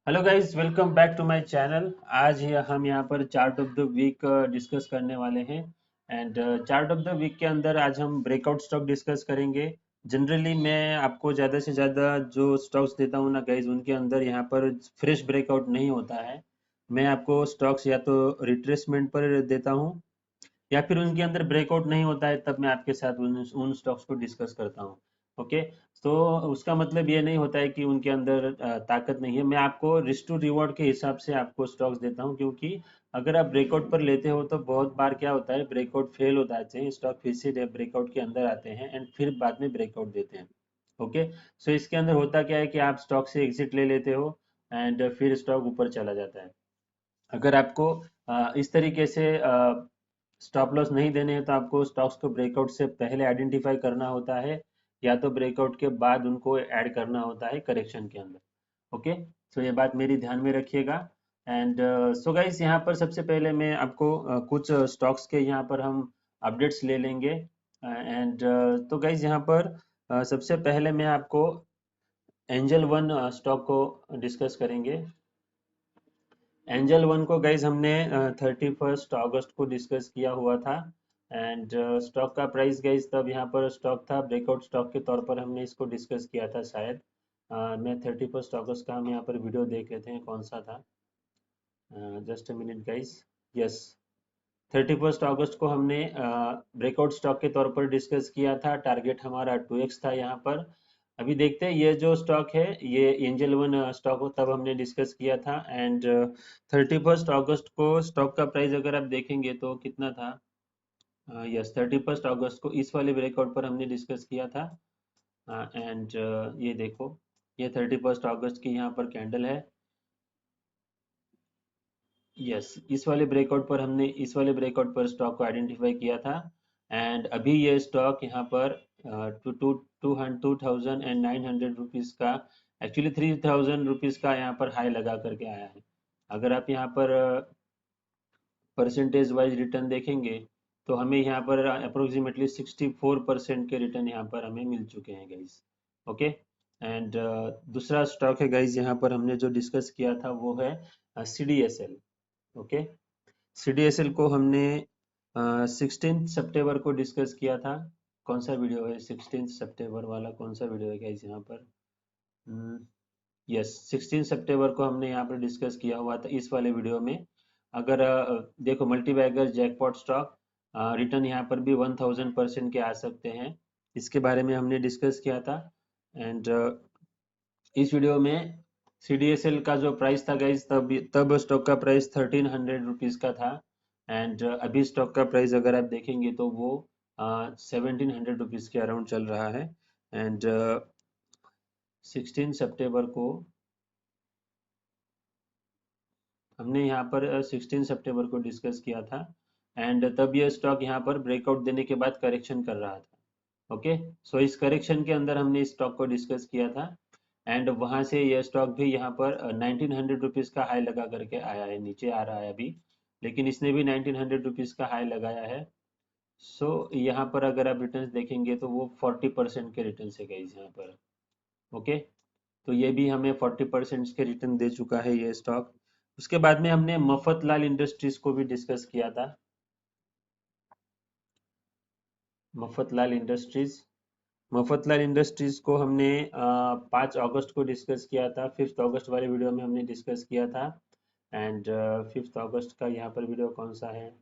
Hello guys, welcome back to my channel. आज हम यहाँ पर chart of the week discuss करने वाले हैं। And chart of the week के अंदर आज हम ब्रेकआउट स्टॉक डिस्कस करेंगे। जनरली मैं आपको ज़्यादा से ज़्यादा जो स्टॉक्स देता हूँ ना गाइस, उनके अंदर यहाँ पर फ्रेश ब्रेकआउट नहीं होता है। मैं आपको स्टॉक्स या तो रिट्रेसमेंट पर देता हूँ या फिर उनके अंदर ब्रेकआउट नहीं होता है, तब मैं आपके साथ उन स्टॉक्स को डिस्कस करता हूँ। ओके। तो उसका मतलब ये नहीं होता है कि उनके अंदर ताकत नहीं है। मैं आपको रिस्क टू रिवॉर्ड के हिसाब से आपको स्टॉक्स देता हूँ, क्योंकि अगर आप ब्रेकआउट पर लेते हो तो बहुत बार क्या होता है, ब्रेकआउट फेल हो जाते हैं, स्टॉक फिर से ब्रेकआउट के अंदर आते हैं एंड फिर बाद में ब्रेकआउट देते हैं। ओके। सो इसके अंदर होता क्या है कि आप स्टॉक से एग्जिट ले लेते हो एंड फिर स्टॉक ऊपर चला जाता है। अगर आपको इस तरीके से स्टॉप लॉस नहीं देने हैं तो आपको स्टॉक्स को ब्रेकआउट से पहले आइडेंटिफाई करना होता है, या तो ब्रेकआउट के बाद उनको ऐड करना होता है करेक्शन के अंदर। ओके। सो ये बात मेरी ध्यान में रखिएगा। एंड सो गाइस, यहाँ पर सबसे पहले मैं आपको कुछ स्टॉक्स के यहाँ पर हम अपडेट्स ले लेंगे। एंड तो गाइस, यहाँ पर सबसे पहले मैं आपको एंजल वन स्टॉक को डिस्कस करेंगे। एंजल वन को गाइज हमने 31 अगस्त को डिस्कस किया हुआ था। एंड स्टॉक का प्राइस गाइज, तब यहाँ पर स्टॉक था ब्रेकआउट स्टॉक के तौर पर हमने इसको डिस्कस किया था शायद। मैं 31 अगस्त का हम यहाँ पर वीडियो देख लेते हैं कौन सा था। Just a minute guys. Yes, 31 अगस्त को हमने ब्रेकआउट स्टॉक के तौर पर डिस्कस किया था। टारगेट हमारा 2x था यहाँ पर। अभी देखते हैं ये जो स्टॉक है, ये एंजल वन स्टॉक हो, तब हमने डिस्कस किया था। एंड 31 अगस्त को स्टॉक का प्राइस अगर आप देखेंगे तो कितना था। यस, 31 अगस्त को इस वाले ब्रेकआउट पर हमने डिस्कस किया था। एंड ये देखो, ये 31 अगस्त की यहाँ पर कैंडल है। यस, इस वाले ब्रेकआउट पर हमने इस वाले ब्रेकआउट पर स्टॉक को आइडेंटिफाई किया था। एंड अभी ये स्टॉक यहाँ पर टू टू 2,900 रुपीज़ का, एक्चुअली 3,000 रुपीज़ का यहाँ पर हाई लगा करके आया है। अगर आप यहाँ पर परसेंटेज वाइज रिटर्न देखेंगे तो हमें यहाँ पर अप्रोक्सीमेटली 64% के रिटर्न यहाँ पर हमें मिल चुके हैं गाइज। ओके। एंड दूसरा स्टॉक है गाइज, यहाँ पर हमने जो डिस्कस किया था वो है CDSL। ओके। CDSL को हमने 16 सितंबर को डिस्कस किया था। कौन सा वीडियो है 16 सितंबर वाला, कौन सा वीडियो है गाइस यहाँ पर। यस, 16 सितंबर को हमने यहाँ पर डिस्कस किया हुआ था इस वाले वीडियो में। अगर देखो, मल्टीबैगर जैकपॉट स्टॉक रिटर्न यहाँ पर भी 1000% के आ सकते हैं, इसके बारे में हमने डिस्कस किया था। एंड इस वीडियो में CDSL का जो प्राइस था गाइज, तब स्टॉक का प्राइस 1300 रुपीज़ का था। एंड अभी स्टॉक का प्राइस अगर आप देखेंगे तो वो 1700 रुपीज़ के अराउंड चल रहा है। एंड 16 सितंबर को हमने यहाँ पर 16 सितंबर को डिस्कस किया था। एंड तब ये स्टॉक यहाँ पर ब्रेकआउट देने के बाद करेक्शन कर रहा था। ओके। सो इस करेक्शन के अंदर हमने इस स्टॉक को डिस्कस किया था। एंड वहां से ये स्टॉक भी यहाँ पर 1900 रुपीज़ का हाई लगा करके आया है, नीचे आ रहा है अभी, लेकिन इसने भी 1900 रुपीज़ का हाई लगाया है। सो यहाँ पर अगर आप रिटर्न्स देखेंगे तो वो 40% के रिटर्न है गाइस यहाँ पर। ओके। तो ये भी हमें 40% के रिटर्न दे चुका है ये स्टॉक। उसके बाद में हमने मफतलाल इंडस्ट्रीज को भी डिस्कस किया था। मफतलाल इंडस्ट्रीज मफतलाल इंडस्ट्रीज को हमने 5 अगस्त को डिस्कस किया था। 5 अगस्त वाले वीडियो में हमने डिस्कस किया था। एंड 5 अगस्त का यहाँ पर वीडियो कौन सा है।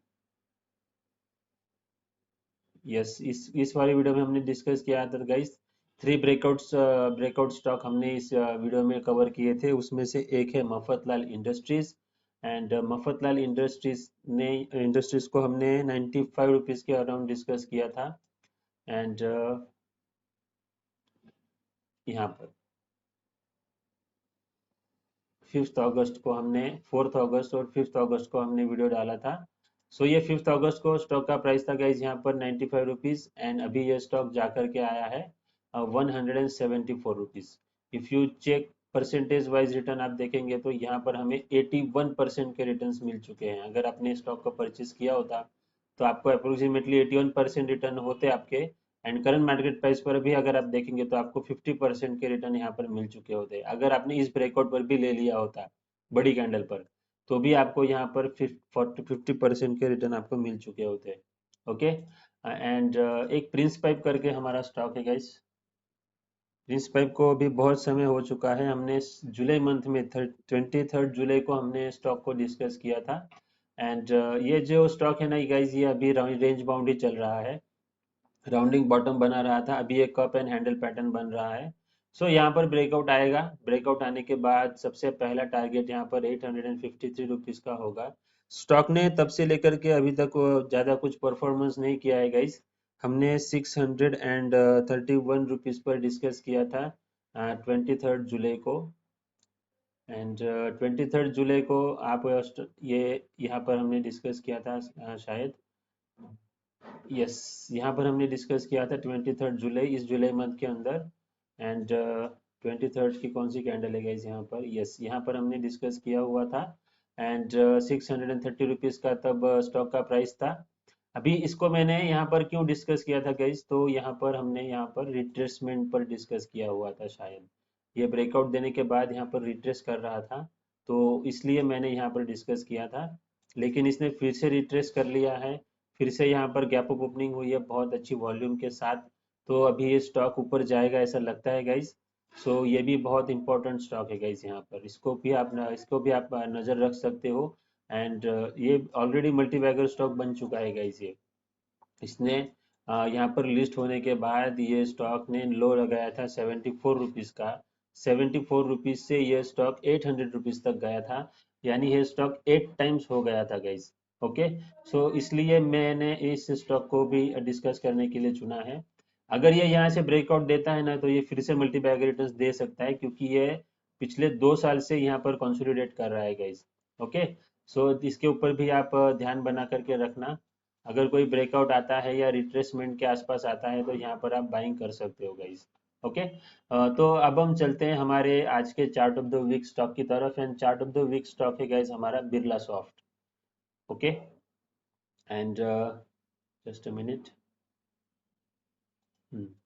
यस, इस वाले वीडियो में हमने डिस्कस किया था गाइस। थ्री ब्रेकआउट स्टॉक हमने इस वीडियो में कवर किए थे, उसमें से एक है Mafatlal industries. And Mafatlal industries को हमने 95 रुपीज़ के अराउंड डिस्कस किया था। एंड यहाँ पर 5 अगस्त को हमने 4 अगस्त और 5 अगस्त को हमने वीडियो डाला था। सो ये 5 अगस्त को स्टॉक का प्राइस था गाइज यहाँ पर 95 रुपीज़। एंड अभी ये स्टॉक जा करके आया है 174 rupees. If you check percentage wise return आप देखेंगे तो यहाँ पर हमें 81% के रिटर्न्स मिल चुके हैं। अगर आपने स्टॉक को परचेज किया होता तो आपको अप्रोक्सीमेटली 81% रिटर्न होते आपके एंड करंट मार्केट प्राइस पर भी अगर आप देखेंगे तो आपको 50% के रिटर्न यहाँ पर मिल चुके होते। अगर आपने इस ब्रेकआउट पर भी ले लिया होता बड़ी कैंडल पर, तो भी आपको यहाँ पर 50% के रिटर्न आपको मिल चुके होते। ओके, एंड एक प्रिंस पाइप करके हमारा स्टॉक है गाइस। प्रिंस पाइप को अभी बहुत समय हो चुका है, हमने जुलाई मंथ में 23 जुलाई को हमने स्टॉक को डिस्कस किया था। एंड ये जो स्टॉक है ना गाइस, ये अभी रेंज बाउंड ही चल रहा है, राउंडिंग बॉटम बना रहा था, अभी एक कप एंड हैंडल पैटर्न बन रहा है। सो यहाँ पर ब्रेकआउट आएगा, ब्रेकआउट आने के बाद सबसे पहला टारगेट यहाँ पर 853 रुपीज का होगा। स्टॉक ने तब से लेकर के अभी तक ज्यादा कुछ परफॉर्मेंस नहीं किया है गाइस। हमने 631 रुपीज पर डिस्कस किया था 23 जुलाई को। एंड 23 जुलाई को आप ये यहाँ पर हमने डिस्कस किया था शायद, यस, यहाँ पर हमने डिस्कस किया था 23 जुलाई, इस जुलाई मंथ के अंदर। एंड 23 की कौन सी कैंडल है गाइस यहाँ पर, यस, यहाँ पर हमने डिस्कस किया हुआ था। एंड 630 रुपीज का तब स्टॉक का प्राइस था। अभी इसको मैंने यहाँ पर क्यों डिस्कस किया था गाइस, तो यहाँ पर हमने यहाँ पर रिट्रेसमेंट पर डिस्कस किया हुआ था शायद, ये ब्रेकआउट देने के बाद यहाँ पर रिट्रेस कर रहा था, तो इसलिए मैंने यहाँ पर डिस्कस किया था। लेकिन इसने फिर से रिट्रेस कर लिया है, फिर से यहाँ पर गैप अप ओपनिंग हुई है बहुत अच्छी वॉल्यूम के साथ। तो अभी ये स्टॉक ऊपर जाएगा ऐसा लगता है गाइस। सो ये भी बहुत इंपॉर्टेंट स्टॉक है गाइस, यहाँ पर इसको भी आप नजर रख सकते हो। एंड ये ऑलरेडी मल्टी बैगर स्टॉक बन चुका है गाइस। ये इसने यहाँ पर लिस्ट होने के बाद ये स्टॉक ने लो लगाया था 74 रुपीज का। 74 रुपीज से ये स्टॉक 800 रुपीज तक गया था, यानी ये स्टॉक 8 टाइम्स हो गया था गाइस। ओके, सो इसलिए मैंने इस स्टॉक को भी डिस्कस करने के लिए चुना है। अगर ये यहाँ से ब्रेकआउट देता है ना, तो ये फिर से मल्टी बैगर रिटर्न्स दे सकता है, क्योंकि ये पिछले 2 साल से यहाँ पर कंसोलिडेट कर रहा है गाइस। ओके, सो इसके ऊपर भी आप ध्यान बना करके रखना। अगर कोई ब्रेकआउट आता है या रिट्रेसमेंट के आसपास आता है, तो यहाँ पर आप बाइंग कर सकते हो गाइस। ओके, तो अब हम चलते हैं हमारे आज के chart of the week stock की तरफ। And chart of the week stock है गाइस हमारा Birlasoft. Okay, and just a minute,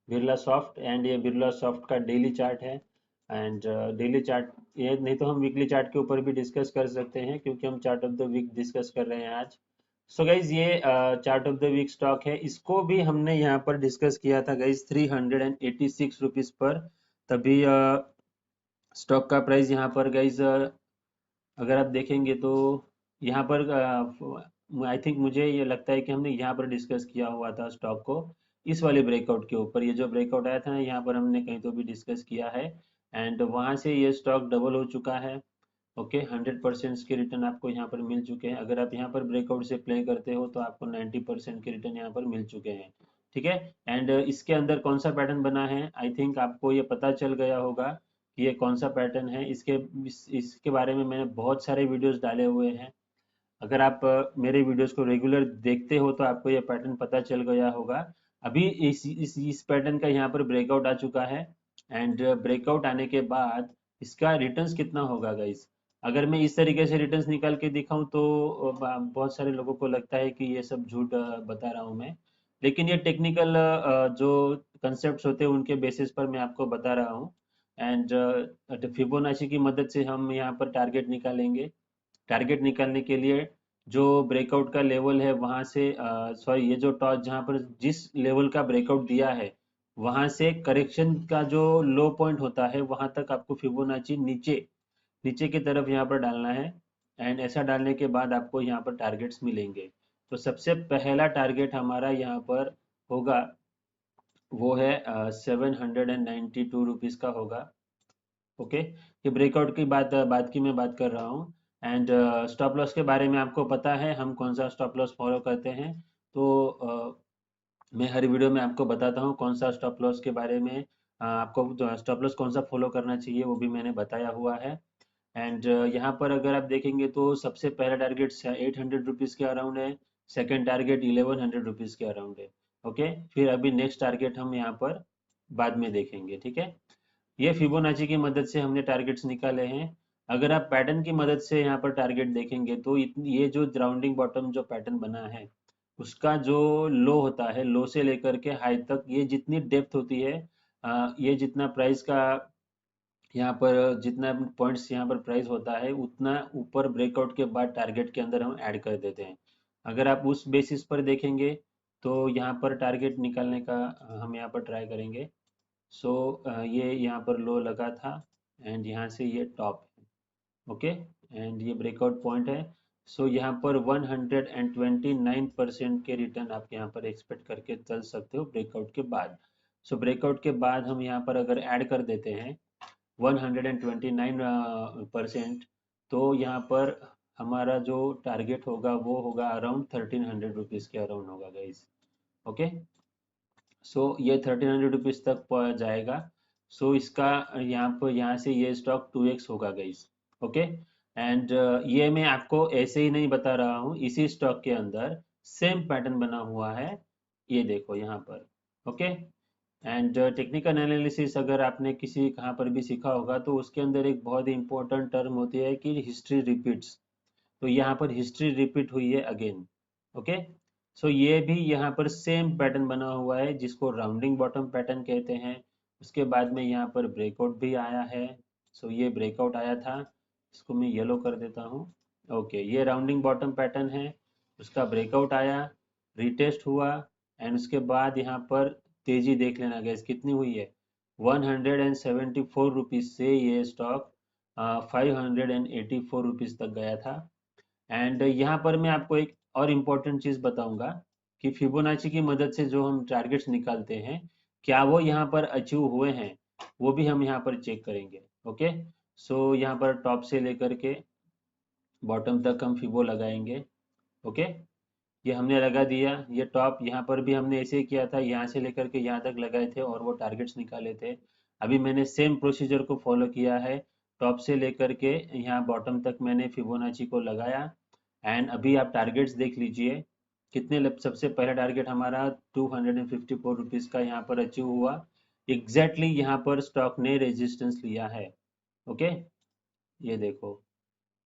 Birlasoft, and ये बिरला सॉफ्ट का डेली चार्ट है। एंड डेली चार्ट, ये नहीं तो हम वीकली चार्ट के ऊपर भी डिस्कस कर सकते हैं, क्योंकि हम chart of the week discuss कर रहे हैं आज। सो गाइज ये chart of the week stock है, इसको भी हमने यहाँ पर डिस्कस किया था गाइज 386 रुपीज पर। तभी स्टॉक का प्राइस यहाँ पर गाइज अगर आप देखेंगे तो यहाँ पर आई थिंक, मुझे ये लगता है कि हमने यहाँ पर डिस्कस किया हुआ था स्टॉक को, इस वाले ब्रेकआउट के ऊपर। ये जो ब्रेकआउट आया था ना, यहाँ पर हमने कहीं तो भी डिस्कस किया है। एंड वहाँ से ये स्टॉक डबल हो चुका है। ओके, 100% के रिटर्न आपको यहाँ पर मिल चुके हैं। अगर आप यहाँ पर ब्रेकआउट से प्ले करते हो तो आपको 90% के रिटर्न यहाँ पर मिल चुके हैं। ठीक है, एंड इसके अंदर कौन सा पैटर्न बना है, आई थिंक आपको ये पता चल गया होगा कि ये कौन सा पैटर्न है। इसके बारे में मैंने बहुत सारे वीडियोस डाले हुए हैं। अगर आप मेरे वीडियोस को रेगुलर देखते हो तो आपको ये पैटर्न पता चल गया होगा। अभी इस पैटर्न का यहाँ पर ब्रेकआउट आ चुका है। एंड ब्रेकआउट आने के बाद इसका रिटर्न्स कितना होगा गाइस, अगर मैं इस तरीके से रिटर्न्स निकाल के दिखाऊं तो बहुत सारे लोगों को लगता है कि ये सब झूठ बता रहा हूं मैं। लेकिन ये टेक्निकल जो कंसेप्ट होते हैं उनके बेसिस पर मैं आपको बता रहा हूँ। एंड फिबोनाची की मदद से हम यहाँ पर टारगेट निकालेंगे। टारगेट निकालने के लिए जो ब्रेकआउट का लेवल है वहां से, सॉरी, ये जो टॉप जहां पर जिस लेवल का ब्रेकआउट दिया है वहां से करेक्शन का जो लो पॉइंट होता है वहां तक आपको फिबोनाची नीचे नीचे की तरफ यहाँ पर डालना है। एंड ऐसा डालने के बाद आपको यहाँ पर टारगेट्स मिलेंगे। तो सबसे पहला टारगेट हमारा यहाँ पर होगा, वो है 792 रुपीज का होगा। ओके, ये ब्रेकआउट की बात कर रहा हूँ। एंड स्टॉप लॉस के बारे में आपको पता है हम कौन सा स्टॉप लॉस फॉलो करते हैं। तो मैं हर वीडियो में आपको बताता हूँ कौन सा स्टॉप लॉस के बारे में, आपको स्टॉप लॉस कौन सा फॉलो करना चाहिए वो भी मैंने बताया हुआ है। एंड यहाँ पर अगर आप देखेंगे तो सबसे पहला टारगेट 800 रुपीज़ के अराउंड है, सेकेंड टारगेट 1100 रुपीज़ के अराउंड है। ओके, फिर अभी नेक्स्ट टारगेट हम यहाँ पर बाद में देखेंगे। ठीक है, ये फिबोनाची की मदद से हमने टारगेट्स निकाले हैं। अगर आप पैटर्न की मदद से यहाँ पर टारगेट देखेंगे तो ये जो राउंडिंग बॉटम जो पैटर्न बना है उसका जो लो होता है, लो से लेकर के हाई तक, ये जितनी डेप्थ होती है, ये जितना प्राइस का यहाँ पर जितना पॉइंट्स यहाँ पर प्राइस होता है, उतना ऊपर ब्रेकआउट के बाद टारगेट के अंदर हम ऐड कर देते हैं। अगर आप उस बेसिस पर देखेंगे तो यहाँ पर टारगेट निकालने का हम यहाँ पर ट्राई करेंगे। सो ये यहाँ पर लो लगा था एंड यहाँ से ये टॉप है। ओके, एंड ये ब्रेकआउट पॉइंट है। सो यहाँ पर 129% के रिटर्न आप यहाँ पर एक्सपेक्ट करके चल सकते हो ब्रेकआउट के बाद। सो ब्रेकआउट के बाद हम यहाँ पर अगर ऐड कर देते हैं 129%, तो यहाँ पर हमारा जो टारगेट होगा वो होगा अराउंड 1300 रुपीज़ के अराउंड होगा गाइस। ओके, सो ये 1300 रुपीज़ तक जाएगा। सो इसका यहाँ से ये स्टॉक 2x होगा गाइस। ओके, एंड ये मैं आपको ऐसे ही नहीं बता रहा हूँ, इसी स्टॉक के अंदर सेम पैटर्न बना हुआ है, ये देखो यहाँ पर। ओके, एंड टेक्निकल एनालिसिस अगर आपने किसी कहाँ पर भी सीखा होगा तो उसके अंदर एक बहुत ही इंपॉर्टेंट टर्म होती है कि हिस्ट्री रिपीट्स। तो यहाँ पर हिस्ट्री रिपीट हुई है अगेन। ओके, सो ये भी यहाँ पर सेम पैटर्न बना हुआ है जिसको राउंडिंग बॉटम पैटर्न कहते हैं। उसके बाद में यहाँ पर ब्रेकआउट भी आया है। सो ये ब्रेकआउट आया था, इसको मैं येलो कर देता हूँ। ओके, ये राउंडिंग बॉटम पैटर्न है, उसका ब्रेकआउट आया, रिटेस्ट हुआ, एंड उसके बाद यहाँ पर तेजी देख लेना गैस कितनी हुई है। 174 रुपीज़ से ये स्टॉक 584 रुपीज़ तक गया था। एंड यहाँ पर मैं आपको एक और इम्पोर्टेंट चीज़ बताऊंगा कि फिबोनाची की मदद से जो हम टारगेट्स निकालते हैं, क्या वो यहाँ पर अचीव हुए हैं, वो भी हम यहाँ पर चेक करेंगे। ओके, सो यहाँ पर टॉप से लेकर के बॉटम तक हम फिबो लगाएंगे। ओके, ये हमने लगा दिया, ये टॉप यहाँ पर भी हमने ऐसे ही किया था, यहाँ से लेकर के यहाँ तक लगाए थे और वो टारगेट्स निकाले थे। अभी मैंने सेम प्रोसीजर को फॉलो किया है, टॉप से लेकर के यहाँ बॉटम तक मैंने फिबोनाची को लगाया। एंड अभी आप टारगेट्स देख लीजिए कितने सबसे पहला टारगेट हमारा 254 रुपीज़ का यहाँ पर अचीव हुआ। एग्जैक्टली यहाँ पर स्टॉक ने रेजिस्टेंस लिया है। ओके, ये देखो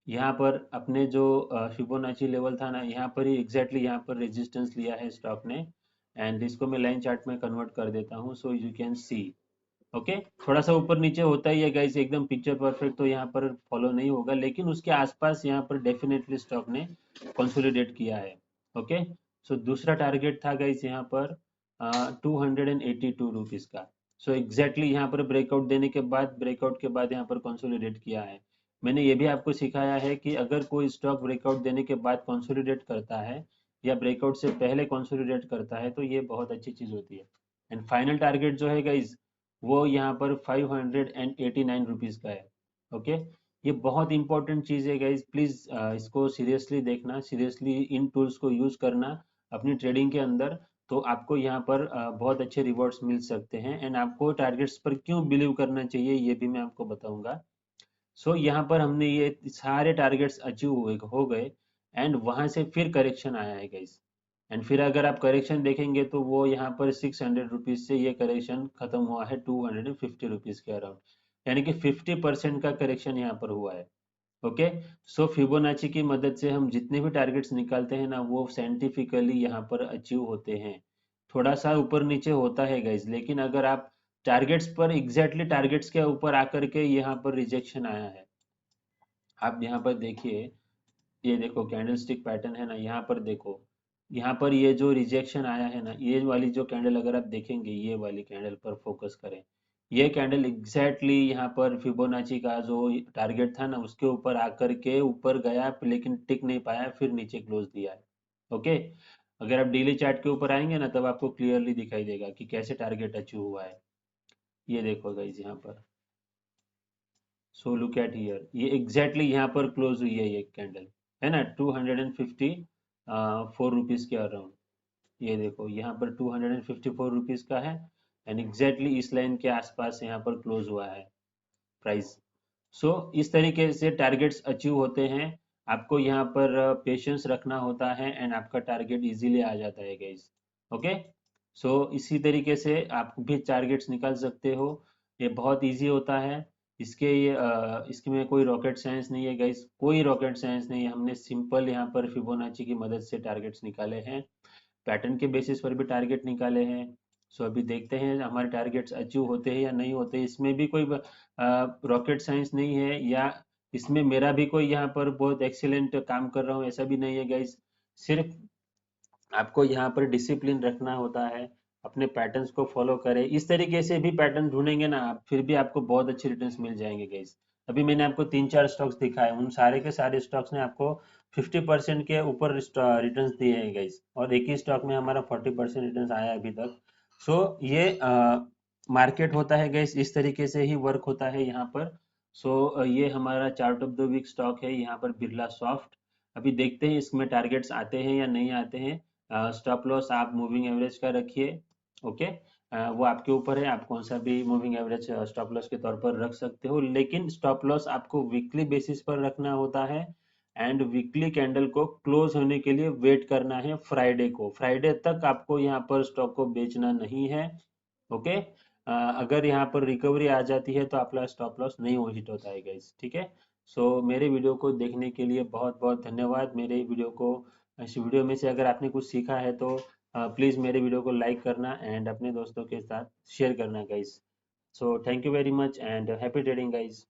यहाँ पर अपने जो फिबोनाची लेवल था ना, यहाँ पर ही एग्जैक्टली यहाँ पर रेजिस्टेंस लिया है स्टॉक ने। एंड इसको मैं लाइन चार्ट में कन्वर्ट कर देता हूँ so you can see. Okay, थोड़ा सा ऊपर नीचे होता ही है गाइस, एकदम पिक्चर परफेक्ट तो यहाँ पर फॉलो नहीं होगा, लेकिन उसके आसपास यहाँ पर डेफिनेटली स्टॉक ने कंसोलिडेट किया है। ओके, सो दूसरा टारगेट था गाइस यहाँ पर 282 रुपीज़ का। सो एग्जैक्टली यहाँ पर ब्रेकआउट के बाद यहाँ पर कंसोलिडेट किया है। मैंने ये भी आपको सिखाया है कि अगर कोई स्टॉक ब्रेकआउट देने के बाद कंसोलिडेट करता है या ब्रेकआउट से पहले कंसोलिडेट करता है तो ये बहुत अच्छी चीज़ होती है। एंड फाइनल टारगेट जो है गाइस वो यहाँ पर 589 रुपीज़ का है। ओके, ये बहुत इंपॉर्टेंट चीज़ है गाइज, प्लीज़ इसको सीरियसली देखना, सीरियसली इन टूल्स को यूज़ करना अपनी ट्रेडिंग के अंदर। तो आपको यहाँ पर बहुत अच्छे रिवॉर्ड्स मिल सकते हैं। एंड आपको टारगेट्स पर क्यों बिलीव करना चाहिए ये भी मैं आपको बताऊंगा। सो यहाँ पर हमने ये सारे टारगेट्स अचीव हुए हो गए एंड वहां से फिर करेक्शन आया है गाइस। एंड फिर अगर आप करेक्शन देखेंगे तो वो यहाँ पर 600 रुपीज से ये करेक्शन खत्म हुआ है 250 रुपीज के अराउंड, यानी कि 50% का करेक्शन यहाँ पर हुआ है। ओके, सो फिबोनाची की मदद से हम जितने भी टारगेट्स निकालते हैं ना वो साइंटिफिकली यहाँ पर अचीव होते हैं। थोड़ा सा ऊपर नीचे होता है गाइज, लेकिन अगर आप टारगेट्स पर एग्जैक्टली टारगेट्स के ऊपर आकर के यहाँ पर रिजेक्शन आया है। आप यहाँ पर देखिए, ये देखो कैंडलस्टिक पैटर्न है ना, यहाँ पर देखो, यहाँ पर ये जो रिजेक्शन आया है ना, ये वाली जो कैंडल अगर आप देखेंगे, ये वाली कैंडल पर फोकस करें, ये कैंडल एग्जैक्टली यहाँ पर फिबोनाची का जो टारगेट था ना उसके ऊपर आकर के ऊपर गया लेकिन टिक नहीं पाया, फिर नीचे क्लोज दिया है। ओके, अगर आप डेली चार्ट के ऊपर आएंगे ना तब आपको क्लियरली दिखाई देगा कि कैसे टारगेट अचीव हुआ है। ये देखो गाइस यहाँ पर, सो लुक एट हियर, ये एग्जैक्टली यहाँ पर क्लोज हुई है ये कैंडल, है ना, 254 रुपीज़ के अराउंड। ये देखो यहाँ पर 254 रुपीज़ का है एंड एग्जैक्टली इस लाइन के आसपास यहाँ पर क्लोज हुआ है प्राइस। सो इस तरीके से टारगेट्स अचीव होते हैं। आपको यहाँ पर पेशेंस रखना होता है एंड आपका टारगेट इजीली आ जाता है गाइस। ओके, सो इसी तरीके से आप भी टारगेट्स निकाल सकते हो, ये बहुत इजी होता है। इसके में कोई रॉकेट साइंस नहीं है गाइस, कोई रॉकेट साइंस नहीं है, हमने सिंपल यहाँ पर फिबोनाची की मदद से टारगेट्स निकाले हैं। पैटर्न के बेसिस पर भी टारगेट निकाले हैं। सो अभी देखते हैं हमारे टारगेट्स अचीव होते हैं या नहीं होते। इसमें भी कोई रॉकेट साइंस नहीं है, या इसमें मेरा भी कोई यहाँ पर बहुत एक्सीलेंट काम कर रहा हूँ ऐसा भी नहीं है गाइस। सिर्फ आपको यहाँ पर डिसिप्लिन रखना होता है, अपने पैटर्न्स को फॉलो करें। इस तरीके से भी पैटर्न ढूंढेंगे ना आप, फिर भी आपको बहुत अच्छे रिटर्न्स मिल जाएंगे गाइस। अभी मैंने आपको 3-4 स्टॉक्स दिखाए, उन सारे के सारे स्टॉक्स ने आपको 50% के ऊपर रिटर्न्स दिए हैं गाइस, और एक ही स्टॉक में हमारा 40% रिटर्न्स आया है अभी तक। सो ये मार्केट होता है गाइस, इस तरीके से ही वर्क होता है यहाँ पर। सो ये हमारा chart of the week stock है यहाँ पर, बिरला सॉफ्ट। अभी देखते हैं इसमें टारगेट्स आते हैं या नहीं आते हैं। स्टॉप लॉस आप मूविंग एवरेज का रखिए। ओके, वो आपके ऊपर है, आप कौन सा भी मूविंग एवरेज स्टॉप लॉस के तौर पर रख सकते हो, लेकिन स्टॉप लॉस आपको वीकली बेसिस पर रखना होता है। एंड वीकली कैंडल को क्लोज होने के लिए वेट करना है फ्राइडे को। फ्राइडे तक आपको यहाँ पर स्टॉक को बेचना नहीं है। ओके, अगर यहाँ पर रिकवरी आ जाती है तो आपका स्टॉप लॉस नहीं हो हिट होता है गाइस, ठीक है। सो मेरे वीडियो को देखने के लिए बहुत बहुत धन्यवाद। मेरे वीडियो को, इस वीडियो में से अगर आपने कुछ सीखा है तो प्लीज़ मेरे वीडियो को लाइक करना एंड अपने दोस्तों के साथ शेयर करना guys. So thank you very much and happy trading guys.